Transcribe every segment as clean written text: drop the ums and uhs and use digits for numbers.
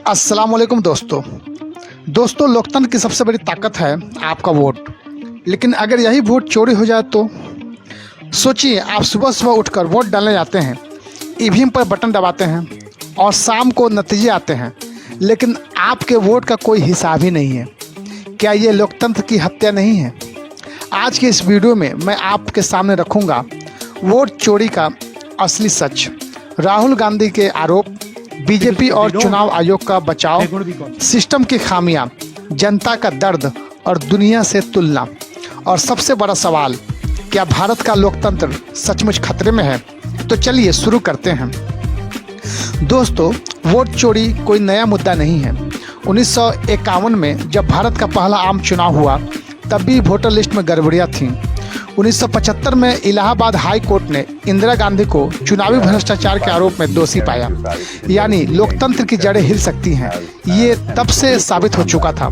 अस्सलाम वालेकुम दोस्तों लोकतंत्र की सबसे बड़ी ताकत है आपका वोट। लेकिन अगर यही वोट चोरी हो जाए तो सोचिए, आप सुबह सुबह उठकर वोट डालने जाते हैं, ईवीएम पर बटन दबाते हैं और शाम को नतीजे आते हैं, लेकिन आपके वोट का कोई हिसाब ही नहीं है। क्या ये लोकतंत्र की हत्या नहीं है? आज के इस वीडियो में मैं आपके सामने रखूँगा वोट चोरी का असली सच, राहुल गांधी के आरोप, बीजेपी और चुनाव आयोग का बचाव, सिस्टम की खामियां, जनता का दर्द और दुनिया से तुलना। और सबसे बड़ा सवाल, क्या भारत का लोकतंत्र सचमुच खतरे में है? तो चलिए शुरू करते हैं। दोस्तों, वोट चोरी कोई नया मुद्दा नहीं है। 1951 में जब भारत का पहला आम चुनाव हुआ तब भी वोटर लिस्ट में गड़बड़ियां थीं। 1975 में इलाहाबाद हाई कोर्ट ने इंदिरा गांधी को चुनावी भ्रष्टाचार के आरोप में दोषी पाया। यानी लोकतंत्र की जड़ें हिल सकती हैं, ये तब से साबित हो चुका था।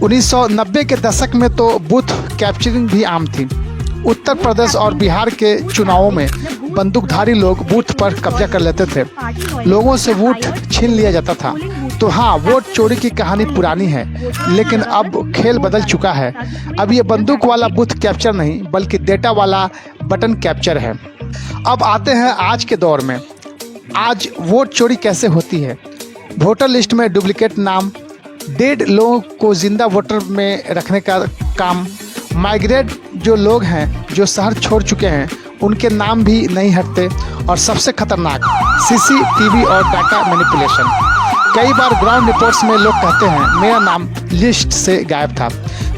1990 के दशक में तो बूथ कैप्चरिंग भी आम थी। उत्तर प्रदेश और बिहार के चुनावों में बंदूकधारी लोग बूथ पर कब्जा कर लेते थे, लोगों से वोट छीन लिया जाता था। तो हाँ, वोट चोरी की कहानी पुरानी है, लेकिन अब खेल बदल चुका है। अब ये बंदूक वाला बूथ कैप्चर नहीं बल्कि डेटा वाला बटन कैप्चर है। अब आते हैं आज के दौर में। आज वोट चोरी कैसे होती है? वोटर लिस्ट में डुप्लीकेट नाम, डेड लोगों को जिंदा वोटर में रखने का काम, माइग्रेट जो लोग हैं जो शहर छोड़ चुके हैं उनके नाम भी नहीं हटते, और सबसे खतरनाक सीसीटीवी और डाटा मैनिपुलेशन। कई बार ग्राउंड रिपोर्ट्स में लोग कहते हैं मेरा नाम लिस्ट से गायब था,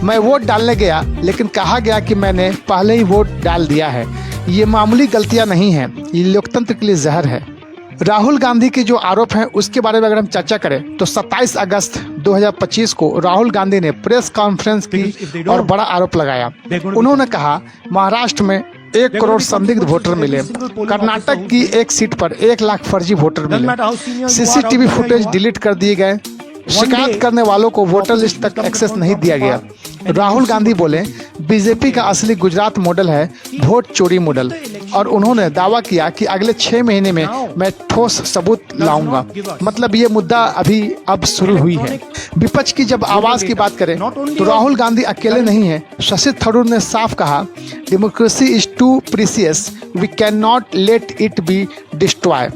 मैं वोट डालने गया लेकिन कहा गया कि मैंने पहले ही वोट डाल दिया है। ये मामूली गलतियां नहीं हैं, ये लोकतंत्र के लिए जहर है। राहुल गांधी के जो आरोप हैं उसके बारे में अगर हम चर्चा करें तो 27 अगस्त 2025 को राहुल गांधी ने प्रेस कॉन्फ्रेंस की और बड़ा आरोप लगाया। उन्होंने कहा महाराष्ट्र में 1 करोड़ संदिग्ध वोटर मिले, कर्नाटक की एक सीट पर 1 लाख फर्जी वोटर मिले, सीसीटीवी फुटेज डिलीट कर दिए गए, शिकायत करने वालों को वोटर लिस्ट तक एक्सेस नहीं दिया गया। राहुल गांधी बोले बीजेपी का असली गुजरात मॉडल है वोट चोरी मॉडल, और उन्होंने दावा किया कि अगले 6 महीने में मैं ठोस सबूत लाऊंगा। मतलब ये मुद्दा अब शुरू हुई है। विपक्ष की जब आवाज की बात करें तो राहुल गांधी अकेले नहीं है। शशि थरूर ने साफ कहा democracy is too precious, we can not let it be destroy.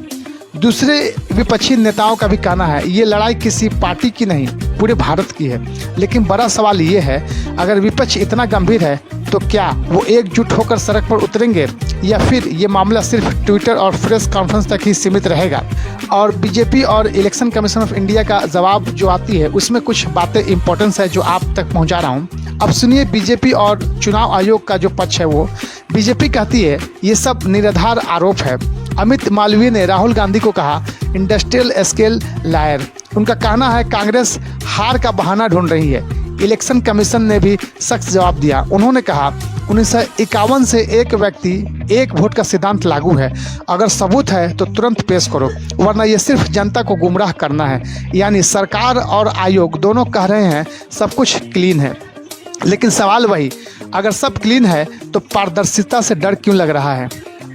दूसरे विपक्षी नेताओं का भी कहना है ये लड़ाई किसी पार्टी की नहीं, पूरे भारत की है। लेकिन बड़ा सवाल ये है, अगर विपक्ष इतना गंभीर है तो क्या वो एकजुट होकर सड़क पर उतरेंगे, या फिर ये मामला सिर्फ ट्विटर और प्रेस कॉन्फ्रेंस तक ही सीमित रहेगा? और बीजेपी और इलेक्शन कमीशन ऑफ इंडिया का जवाब जो आती है उसमें कुछ बातें इंपॉर्टेंस है जो आप तक पहुंचा रहा हूं। अब सुनिए बीजेपी और चुनाव आयोग का जो पक्ष है वो। बीजेपी कहती है ये सब निराधार आरोप है। अमित मालवीय ने राहुल गांधी को कहा इंडस्ट्रियल स्केल लायर। उनका कहना है कांग्रेस हार का बहाना ढूंढ रही है। इलेक्शन कमीशन ने भी सख्त जवाब दिया। उन्होंने कहा 1951 से एक व्यक्ति एक वोट का सिद्धांत लागू है, अगर सबूत है तो तुरंत पेश करो, वरना ये सिर्फ जनता को गुमराह करना है। यानी सरकार और आयोग दोनों कह रहे हैं सब कुछ क्लीन है, लेकिन सवाल वही, अगर सब क्लीन है तो पारदर्शिता से डर क्यों लग रहा है?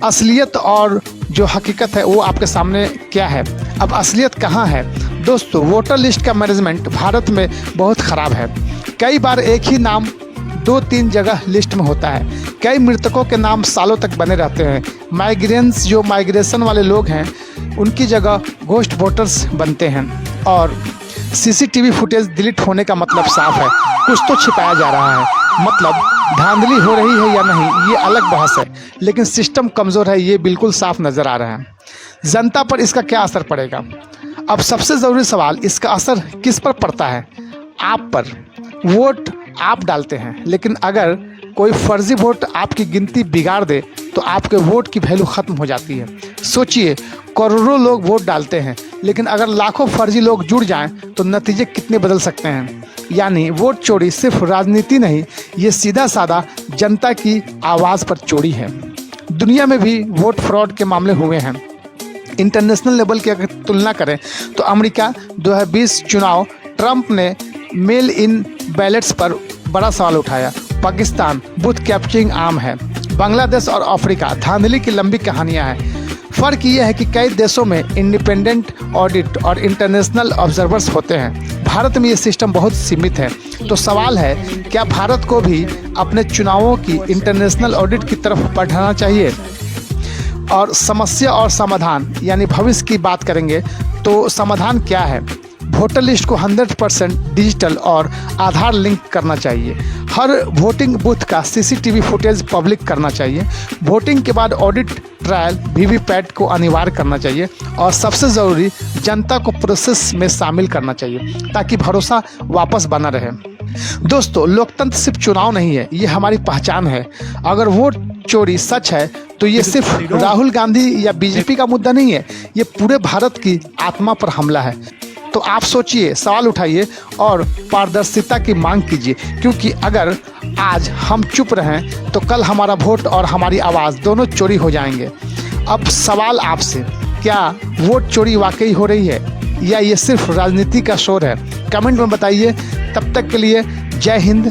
असलियत और जो हकीकत है वो आपके सामने क्या है? अब असलियत कहाँ है? दोस्तों, वोटर लिस्ट का मैनेजमेंट भारत में बहुत ख़राब है। कई बार एक ही नाम 2-3 जगह लिस्ट में होता है। कई मृतकों के नाम सालों तक बने रहते हैं। माइग्रेंट्स जो माइग्रेशन वाले लोग हैं उनकी जगह घोस्ट वोटर्स बनते हैं। और सीसीटीवी फुटेज डिलीट होने का मतलब साफ है, कुछ तो छिपाया जा रहा है। मतलब धांधली हो रही है या नहीं ये अलग बहस है, लेकिन सिस्टम कमज़ोर है ये बिल्कुल साफ नज़र आ रहा है। जनता पर इसका क्या असर पड़ेगा? अब सबसे ज़रूरी सवाल, इसका असर किस पर पड़ता है? आप पर। वोट आप डालते हैं, लेकिन अगर कोई फर्जी वोट आपकी गिनती बिगाड़ दे तो आपके वोट की वैल्यू ख़त्म हो जाती है। सोचिए, करोड़ों लोग वोट डालते हैं, लेकिन अगर लाखों फर्जी लोग जुड़ जाएं तो नतीजे कितने बदल सकते हैं। यानी वोट चोरी सिर्फ राजनीति नहीं, ये सीधा साधा जनता की आवाज़ पर चोरी है। दुनिया में भी वोट फ्रॉड के मामले हुए हैं। इंटरनेशनल लेवल की अगर तुलना करें तो अमेरिका 2020 चुनाव ट्रंप ने मेल इन बैलेट्स पर बड़ा सवाल उठाया। पाकिस्तान बूथ कैप्चरिंग आम है। बांग्लादेश और अफ्रीका धांधली की लंबी कहानियां हैं। फ़र्क ये है कि कई देशों में इंडिपेंडेंट ऑडिट और इंटरनेशनल ऑब्जर्वर्स होते हैं। भारत में ये सिस्टम बहुत सीमित है। तो सवाल है, क्या भारत को भी अपने चुनावों की इंटरनेशनल ऑडिट की तरफ बढ़ना चाहिए? और समस्या और समाधान यानी भविष्य की बात करेंगे तो समाधान क्या है? वोटर लिस्ट को 100% डिजिटल और आधार लिंक करना चाहिए। हर वोटिंग बूथ का सीसीटीवी फुटेज पब्लिक करना चाहिए। वोटिंग के बाद ऑडिट ट्रायल वीवीपैट को अनिवार्य करना चाहिए और सबसे ज़रूरी जनता को प्रोसेस में शामिल करना चाहिए ताकि भरोसा वापस बना रहे। दोस्तों, लोकतंत्र सिर्फ चुनाव नहीं है, ये हमारी पहचान है। अगर वोट चोरी सच है तो ये सिर्फ राहुल गांधी या बीजेपी का मुद्दा नहीं है, ये पूरे भारत की आत्मा पर हमला है। तो आप सोचिए, सवाल उठाइए और पारदर्शिता की मांग कीजिए, क्योंकि अगर आज हम चुप रहें तो कल हमारा वोट और हमारी आवाज़ दोनों चोरी हो जाएंगे। अब सवाल आपसे, क्या वोट चोरी वाकई हो रही है या ये सिर्फ राजनीति का शोर है? कमेंट में बताइए। तब तक के लिए जय हिंद,